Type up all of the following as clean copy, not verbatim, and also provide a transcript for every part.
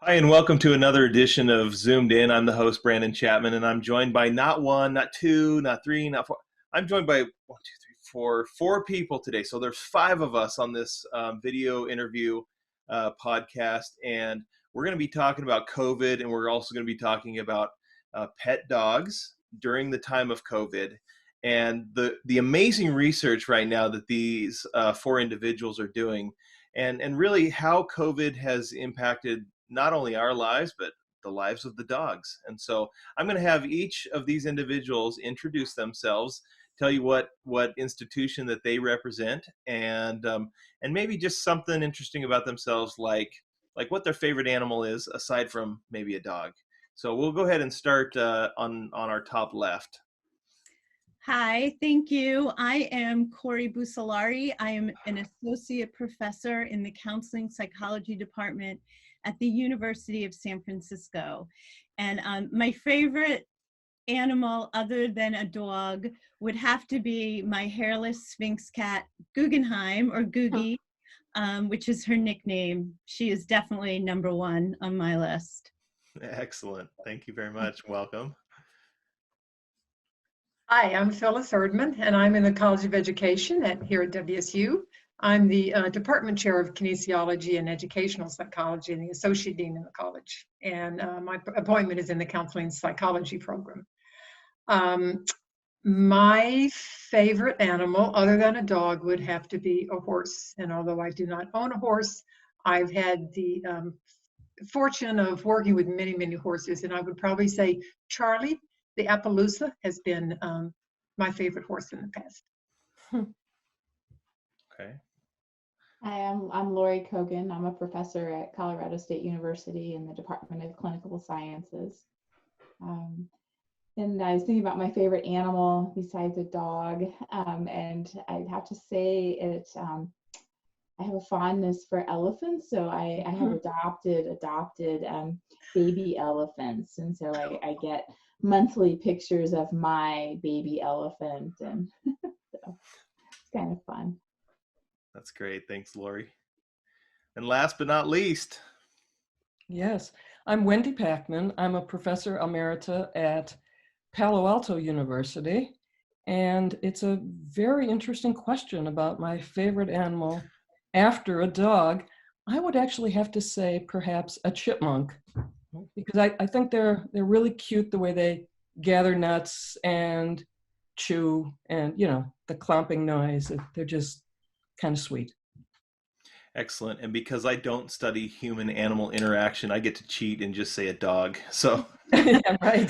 Hi, and welcome to another edition of Zoomed In. I'm the host, Brandon Chapman, and I'm joined by not one, not two, not three, not four. I'm joined by one, two, three, four people today. So there's five of us on this video interview podcast, and we're going to be talking about COVID, and we're also going to be talking about pet dogs during the time of COVID, and the amazing research right now that these four individuals are doing, and really how COVID has impacted not only our lives, but the lives of the dogs. And so I'm going to have each of these individuals introduce themselves, tell you what institution that they represent, and maybe just something interesting about themselves, like what their favorite animal is, aside from maybe a dog. So we'll go ahead and start on our top left. Hi, thank you. I am Corey Busalari. I am an associate professor in the counseling psychology department at the University of San Francisco. And my favorite animal other than a dog would have to be my hairless Sphinx cat, Guggenheim, or Googie, which is her nickname. She is definitely number one on my list. Excellent. Thank you very much. Welcome. Hi, I'm Phyllis Erdman, and I'm in the College of Education here at WSU. I'm the Department Chair of Kinesiology and Educational Psychology and the Associate Dean in the college. And my appointment is in the Counseling Psychology program. My favorite animal, other than a dog, would have to be a horse. And although I do not own a horse, I've had the fortune of working with many, many horses. And I would probably say Charlie, the Appaloosa, has been my favorite horse in the past. Okay. I'm Lori Kogan. I'm a professor at Colorado State University in the Department of Clinical Sciences. And I was thinking about my favorite animal besides a dog, and I'd have to say I have a fondness for elephants, so I have adopted baby elephants, and so I get monthly pictures of my baby elephant, and so it's kind of fun. That's great. Thanks, Lori. And last but not least. Yes, I'm Wendy Packman. I'm a professor emerita at Palo Alto University. And it's a very interesting question about my favorite animal after a dog. I would actually have to say perhaps a chipmunk, because I think they're really cute the way they gather nuts and chew, and the clomping noise. They're just kind of sweet. Excellent. And because I don't study human animal interaction, I get to cheat and just say a dog. So yeah, right.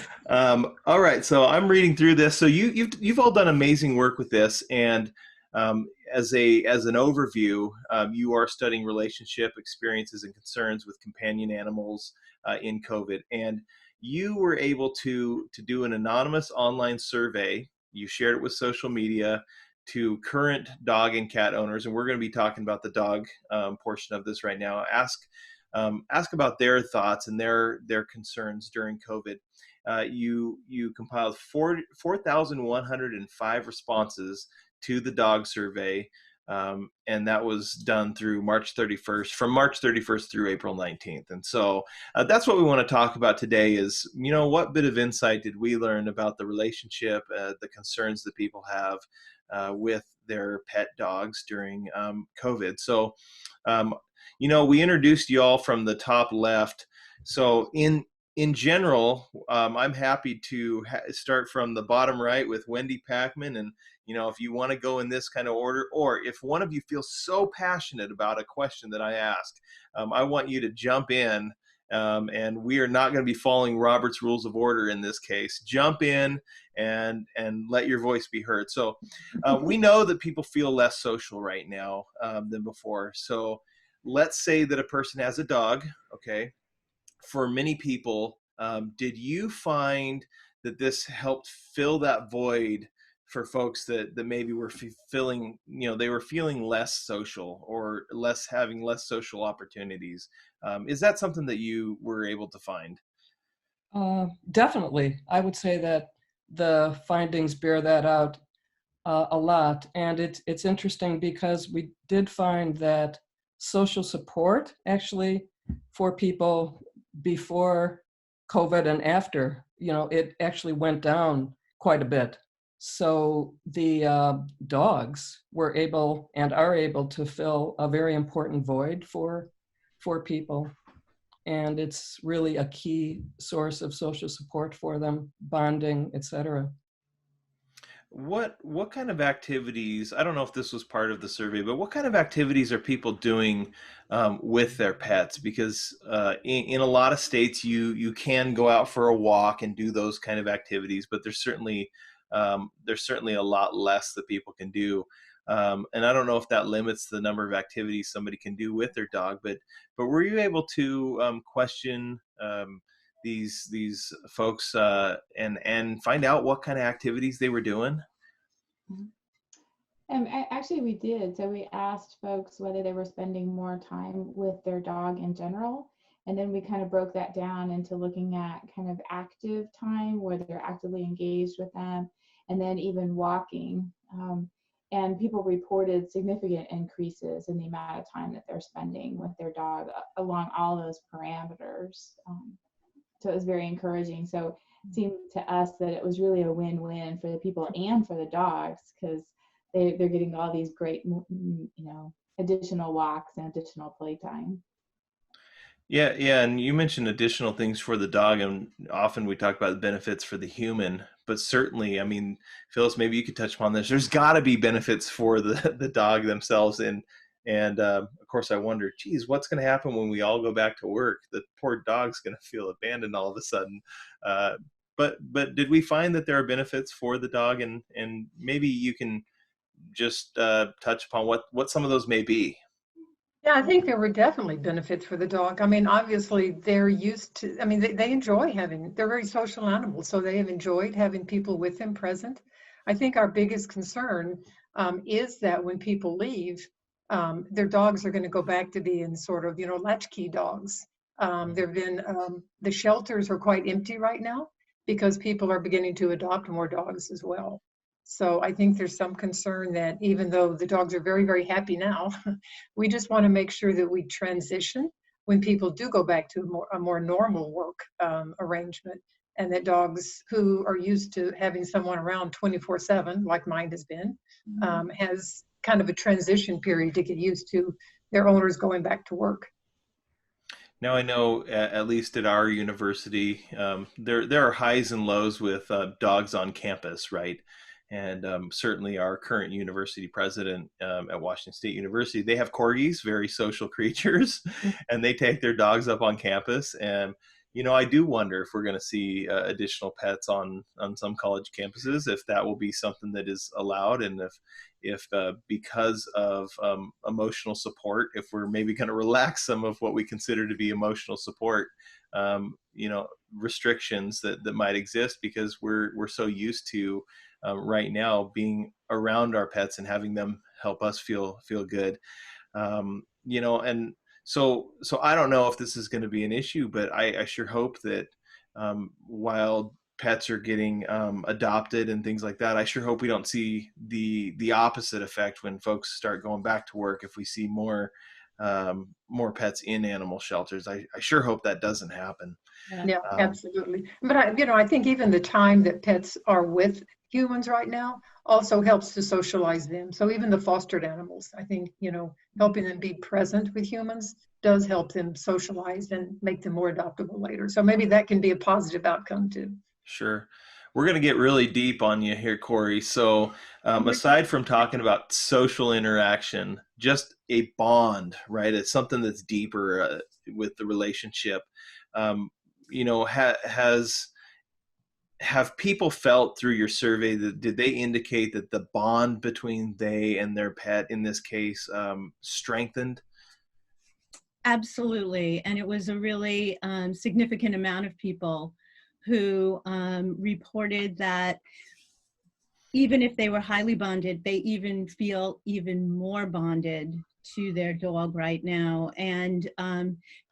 All right. So I'm reading through this. So you've all done amazing work with this, and as an overview, you are studying relationship experiences and concerns with companion animals in COVID, and you were able to do an anonymous online survey. You shared it with social media to current dog and cat owners, and we're going to be talking about the dog portion of this right now. Ask about their thoughts and their concerns during COVID. You compiled 4,105 responses to the dog survey, and that was done through from March 31st through April 19th. And so that's what we want to talk about today is, what bit of insight did we learn about the relationship, the concerns that people have with their pet dogs during COVID. So, we introduced you all from the top left. So in general, I'm happy to start from the bottom right with Wendy Packman. And, if you want to go in this kind of order, or if one of you feels so passionate about a question that I asked, I want you to jump in. And we are not going to be following Robert's Rules of Order in this case. Jump in and let your voice be heard. So we know that people feel less social right now than before. So let's say that a person has a dog, okay? For many people, did you find that this helped fill that void for folks that maybe were feeling, they were feeling less social or having less social opportunities? Is that something that you were able to find? Definitely. I would say that the findings bear that out a lot. And it's interesting because we did find that social support actually for people before COVID and after, it actually went down quite a bit. So the dogs were able and are able to fill a very important void for people. And it's really a key source of social support for them, bonding, etc. What kind of activities, I don't know if this was part of the survey, but what kind of activities are people doing with their pets? Because in a lot of states, you can go out for a walk and do those kind of activities, but there's certainly a lot less that people can do. And I don't know if that limits the number of activities somebody can do with their dog, but were you able to question these folks and find out what kind of activities they were doing? Actually, we did. So we asked folks whether they were spending more time with their dog in general. And then we kind of broke that down into looking at kind of active time where they're actively engaged with them, and then even walking. And people reported significant increases in the amount of time that they're spending with their dog along all those parameters. So it was very encouraging. So it seemed to us that it was really a win-win for the people and for the dogs, because they're getting all these great, additional walks and additional playtime. Yeah, and you mentioned additional things for the dog, and often we talk about the benefits for the human, but certainly, I mean, Phyllis, maybe you could touch upon this. There's got to be benefits for the dog themselves, and of course, I wonder, geez, what's going to happen when we all go back to work? The poor dog's going to feel abandoned all of a sudden. But did we find that there are benefits for the dog, and maybe you can just touch upon what some of those may be? Yeah, I think there were definitely benefits for the dog. I mean, obviously they're used to, I mean, they enjoy they're very social animals, so they have enjoyed having people with them present. I think our biggest concern is that when people leave, their dogs are going to go back to being sort of, latchkey dogs. There have been, the shelters are quite empty right now because people are beginning to adopt more dogs as well. So I think there's some concern that even though the dogs are very, very happy now, we just want to make sure that we transition when people do go back to a more normal work arrangement, and that dogs who are used to having someone around 24/7, like mine has been, has kind of a transition period to get used to their owners going back to work. Now, I know, at least at our university, there are highs and lows with dogs on campus, right? And certainly our current university president at Washington State University, they have corgis, very social creatures, and they take their dogs up on campus. And, I do wonder if we're going to see additional pets on some college campuses, if that will be something that is allowed, and if because of emotional support, if we're maybe going to relax some of what we consider to be emotional support, restrictions that might exist, because we're so used to right now being around our pets and having them help us feel good. And so I don't know if this is going to be an issue, but I sure hope that while pets are getting adopted and things like that, I sure hope we don't see the opposite effect when folks start going back to work. If we see more pets in animal shelters, I sure hope that doesn't happen. Yeah, absolutely. But I think even the time that pets are with humans right now also helps to socialize them. So even the fostered animals, I think, helping them be present with humans does help them socialize and make them more adoptable later. So maybe that can be a positive outcome too. Sure. We're going to get really deep on you here, Corey. So aside from talking about social interaction, just a bond, right? It's something that's deeper with the relationship. Have people felt through your survey did they indicate that the bond between they and their pet, in this case, strengthened? Absolutely. And it was a really significant amount of people who reported that even if they were highly bonded, they even feel even more bonded to their dog right now. And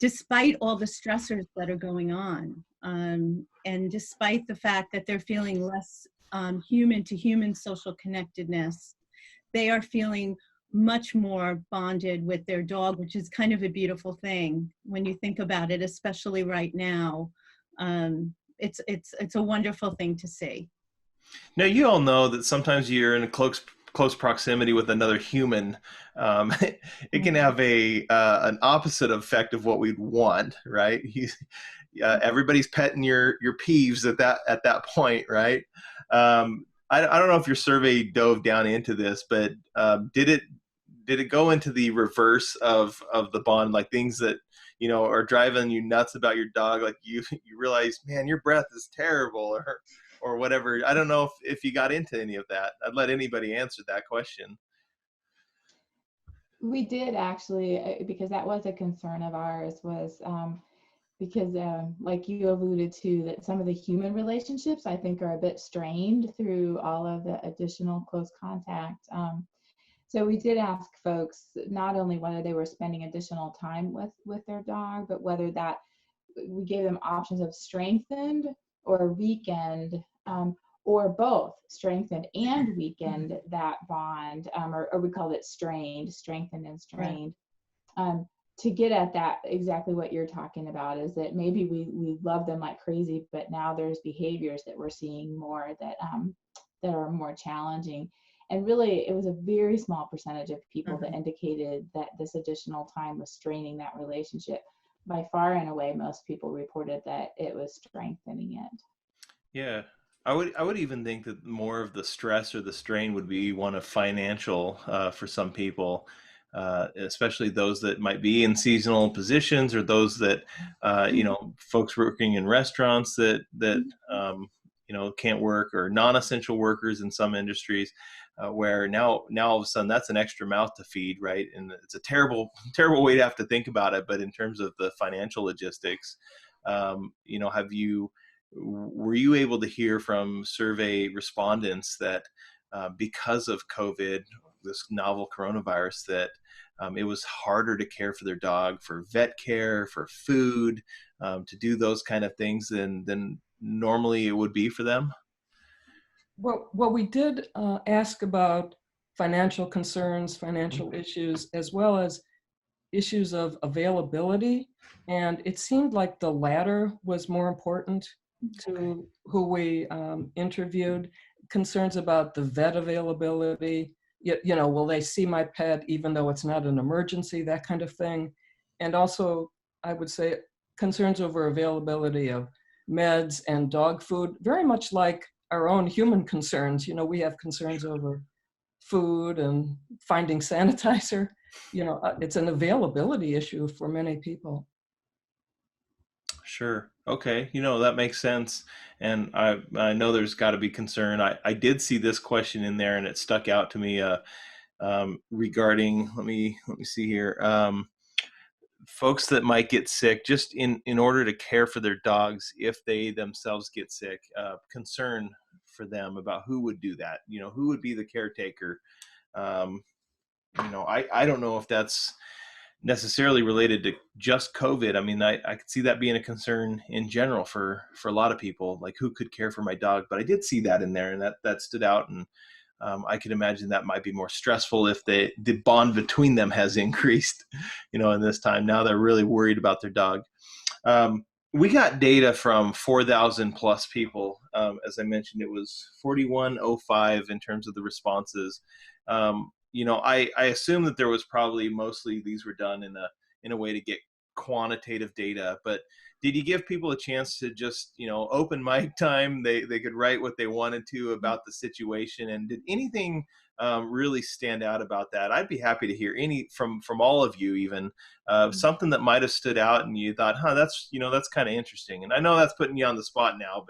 despite all the stressors that are going on, and despite the fact that they're feeling less human to human social connectedness, they are feeling much more bonded with their dog, which is kind of a beautiful thing when you think about it, especially right now. It's a wonderful thing to see. Now, you all know that sometimes you're in a close proximity with another human. It can have an opposite effect of what we'd want, right? Everybody's petting your peeves at that point, right? I don't know if your survey dove down into this, but did it go into the reverse of the bond, like things that are driving you nuts about your dog, like you realize, man, your breath is terrible, or whatever? I don't know if you got into any of that. I'd let anybody answer that question. We did actually, because that was a concern of ours, was because like you alluded to, that some of the human relationships I think are a bit strained through all of the additional close contact. So we did ask folks not only whether they were spending additional time with their dog, but whether that we gave them options of strengthened or weakened, or both strengthened and weakened that bond, or we called it strengthened and strained. Right. To get at that, exactly what you're talking about, is that maybe we love them like crazy, but now there's behaviors that we're seeing more that are more challenging. And really, it was a very small percentage of people that indicated that this additional time was straining that relationship. By far and away, most people reported that it was strengthening it. Yeah, I would even think that more of the stress or the strain would be one of financial for some people, especially those that might be in seasonal positions, or those that folks working in restaurants that can't work, or non-essential workers in some industries, where now all of a sudden that's an extra mouth to feed, right? And it's a terrible way to have to think about it. But in terms of the financial logistics, were you able to hear from survey respondents that because of COVID, this novel coronavirus, that it was harder to care for their dog, for vet care, for food, to do those kind of things than normally it would be for them? Well, we did ask about financial concerns, financial issues, as well as issues of availability. And it seemed like the latter was more important to who we interviewed. Concerns about the vet availability, will they see my pet even though it's not an emergency, that kind of thing. And also, I would say, concerns over availability of meds and dog food, very much like our own human concerns. We have concerns over food and finding sanitizer. It's an availability issue for many people. Sure. Okay. That makes sense. And I know there's got to be concern. I did see this question in there, and it stuck out to me regarding, let me see here, folks that might get sick just in order to care for their dogs if they themselves get sick, concern for them about who would do that, who would be the caretaker. I don't know if that's necessarily related to just COVID. I mean, I could see that being a concern in general for a lot of people, like who could care for my dog. But I did see that in there, and that stood out. And I could imagine that might be more stressful if the bond between them has increased, in this time. Now they're really worried about their dog. We got data from 4,000 plus people. As I mentioned, it was 4,105 in terms of the responses. I assume that there was probably mostly these were done in a way to get quantitative data, but did you give people a chance to just, open mic time? They could write what they wanted to about the situation. And did anything really stand out about that? I'd be happy to hear any from all of you, even something that might have stood out and you thought, that's kind of interesting. And I know that's putting you on the spot now,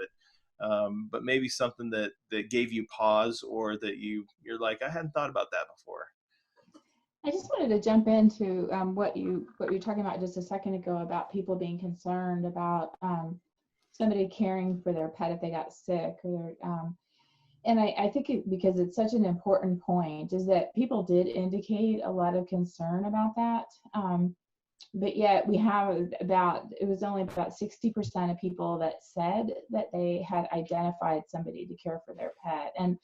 but maybe something that gave you pause, or that you're like, I hadn't thought about that before. I just wanted to jump into what you were talking about just a second ago about people being concerned about somebody caring for their pet if they got sick, and I think because it's such an important point, is that people did indicate a lot of concern about that. But yet we have it was only about 60% of people that said that they had identified somebody to care for their pet. And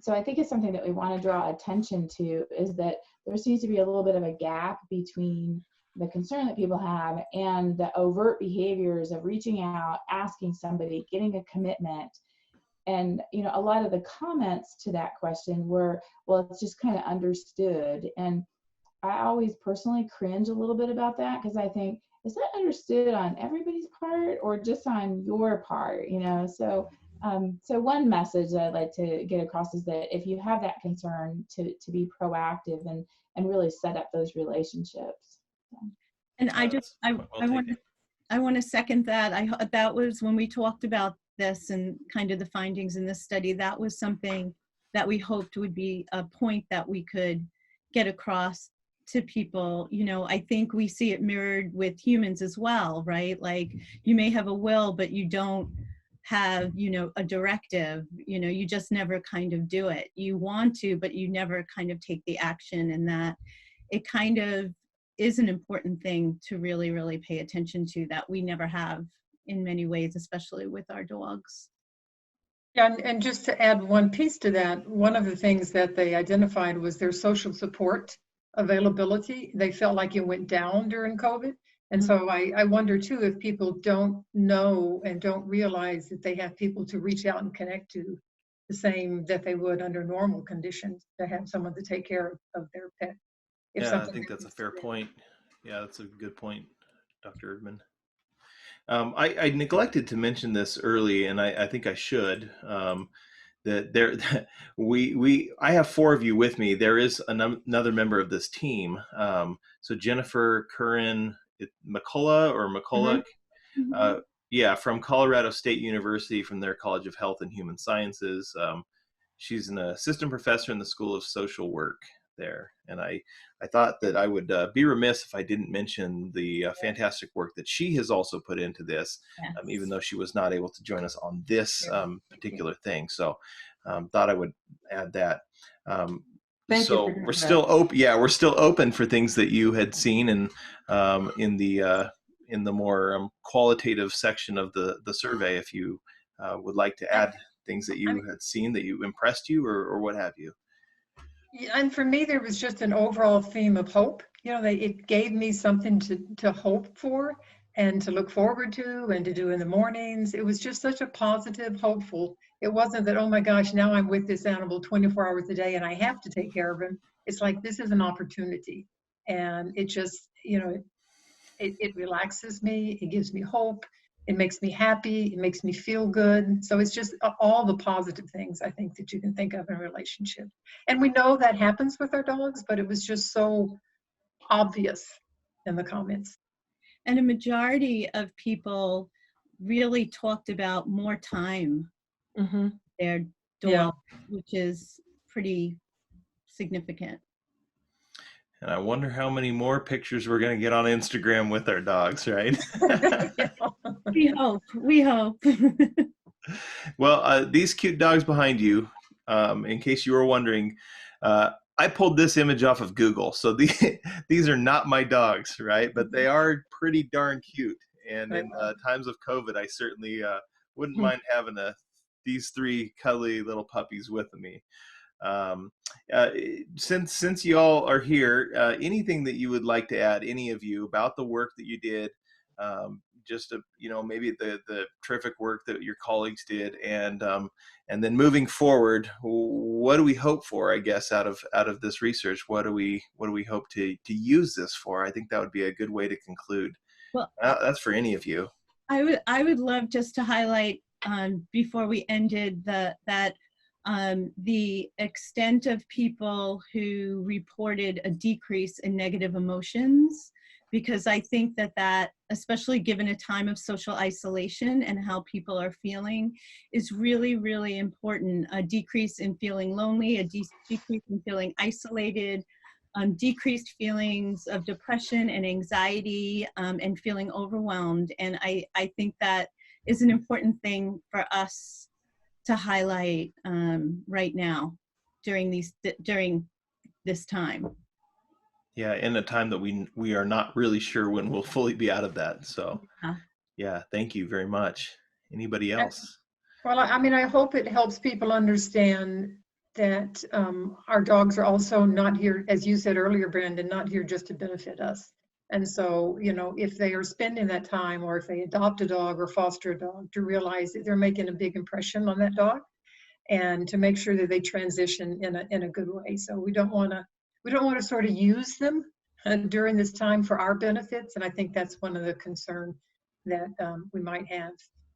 so I think it's something that we want to draw attention to, is that there seems to be a little bit of a gap between the concern that people have and the overt behaviors of reaching out, asking somebody, getting a commitment. And, you know, a lot of the comments to that question were, well, it's just kind of understood. And I always personally cringe a little bit about that, because I think, is that understood on everybody's part or just on your part? You know, so so one message that I'd like to get across is that if you have that concern, to be proactive and really set up those relationships. So. And I want to second that. That was when we talked about this and kind of the findings in this study, that was something that we hoped would be a point that we could get across to people. You know, I think we see it mirrored with humans as well, right? Like, you may have a will, but you don't have, you know, a directive. You know, you just never kind of do it. You want to, but you never kind of take the action, and that it kind of is an important thing to really, really pay attention to, that we never have in many ways, especially with our dogs. Yeah, and just to add one piece to that, one of the things that they identified was their social support availability. They felt like it went down during COVID. And so I wonder too, if people don't know and don't realize that they have people to reach out and connect to, the same that they would under normal conditions, to have someone to take care of their pet. Yeah, I think that's a fair point. Yeah, that's a good point, Dr. Erdman. I neglected to mention this early, and I think I should. That there, I have 4 of you with me. There is another member of this team. So Jennifer Curran McCullough or McCulloch, yeah, from Colorado State University, from their College of Health and Human Sciences. She's an assistant professor in the School of Social Work there. And I thought that I would be remiss if I didn't mention the fantastic work that she has also put into this, even though she was not able to join us on this particular thing. So thought I would add that. So we're still open. Yeah, we're still open for things that you had seen, and in the more qualitative section of the survey, if you would like to add things that you had seen that you impressed you, or what have you. And for me, there was just an overall theme of hope. You know, it gave me something to hope for and to look forward to and to do in the mornings. It was just such a positive, hopeful. It wasn't that, oh my gosh, now I'm with this animal 24 hours a day and I have to take care of him. It's like, this is an opportunity. And it just, you know, it relaxes me. It gives me hope. It makes me happy. It makes me feel good. So it's just all the positive things, I think, that you can think of in a relationship. And we know that happens with our dogs, but it was just so obvious in the comments. And a majority of people really talked about more time their dog, which is pretty significant. And I wonder how many more pictures we're going to get on Instagram with our dogs, right? We hope. Well, these cute dogs behind you, in case you were wondering, I pulled this image off of Google. So these are not my dogs, right? But they are pretty darn cute. And in times of COVID, I certainly wouldn't mind having these 3 cuddly little puppies with me. Since you all are here, anything that you would like to add, any of you, about the work that you did, just maybe the terrific work that your colleagues did, and then moving forward, what do we hope for, I guess, out of this research? What do we hope to use this for? I think that would be a good way to conclude. Well, that's for any of you. I would love just to highlight before we ended that the extent of people who reported a decrease in negative emotions, because I think that especially given a time of social isolation and how people are feeling, is really, really important. A decrease in feeling lonely, a decrease in feeling isolated, decreased feelings of depression and anxiety, and feeling overwhelmed. And I think that is an important thing for us to highlight right now during this time. Yeah, in a time that we are not really sure when we'll fully be out of that. So yeah, thank you very much. Anybody else? Well, I mean, I hope it helps people understand that our dogs are also not here, as you said earlier, Brandon, not here just to benefit us. And so, you know, if they are spending that time, or if they adopt a dog or foster a dog, to realize that they're making a big impression on that dog, and to make sure that they transition in a good way. So we don't want to sort of use them during this time for our benefits. And I think that's one of the concern that we might have.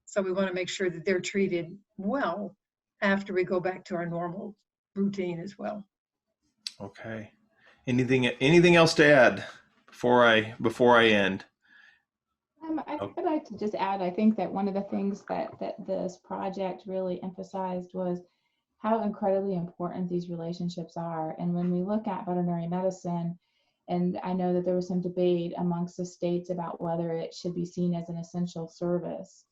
So we want to make sure that they're treated well after we go back to our normal routine as well. Okay. Anything else to add before I end? I'd like to just add, I think that one of the things that this project really emphasized was how incredibly important these relationships are. And when we look at veterinary medicine, and I know that there was some debate amongst the states about whether it should be seen as an essential service.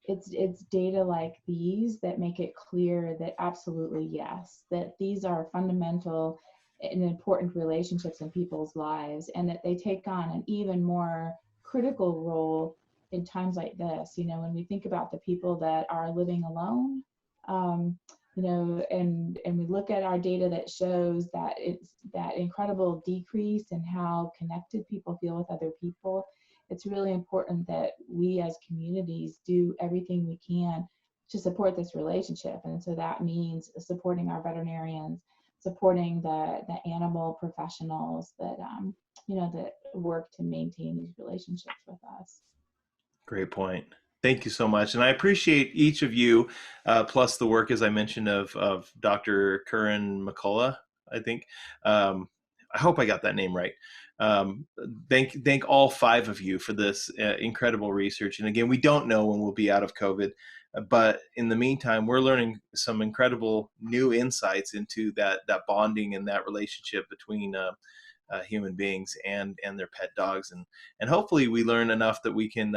It's data like these that make it clear that absolutely yes, that these are fundamental and important relationships in people's lives, and that they take on an even more critical role in times like this. You know, when we think about the people that are living alone, you know, and we look at our data that shows that it's that incredible decrease in how connected people feel with other people. It's really important that we as communities do everything we can to support this relationship. And so that means supporting our veterinarians, supporting the animal professionals that, you know, that work to maintain these relationships with us. Great point. Thank you so much. And I appreciate each of you, plus the work, as I mentioned, of Dr. Curran McCullough, I think. I hope I got that name right. Thank all 5 of you for this incredible research. And again, we don't know when we'll be out of COVID, but in the meantime, we're learning some incredible new insights into that bonding and that relationship between human beings and their pet dogs, and hopefully we learn enough that we can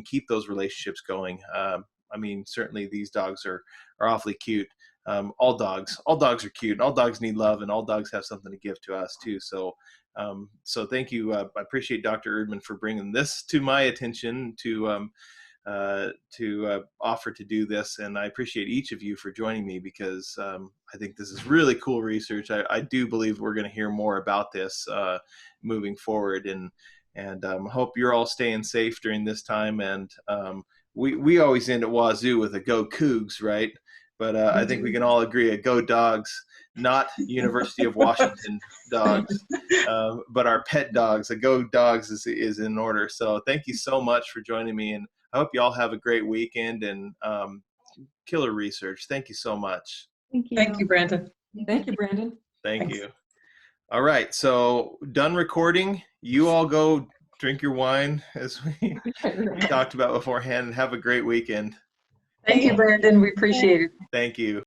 keep those relationships going. I mean, certainly these dogs are awfully cute. All dogs are cute. All dogs need love, and all dogs have something to give to us too. So thank you. I appreciate Dr. Erdman for bringing this to my attention to offer to do this, and I appreciate each of you for joining me, because I think this is really cool research. I do believe we're going to hear more about this moving forward, and hope you're all staying safe during this time. And we always end at Wazoo with a go Cougs, right? But I think we can all agree a go dogs, not University of Washington dogs, but our pet dogs. A go dogs is in order. So thank you so much for joining me, and I hope you all have a great weekend, and killer research. Thank you so much. Thank you. Thank you, Brandon. Thank you, Brandon. Thank you. All right, so done recording. You all go drink your wine, as we talked about beforehand, and have a great weekend. Thank you, Brandon. We appreciate it. Thank you.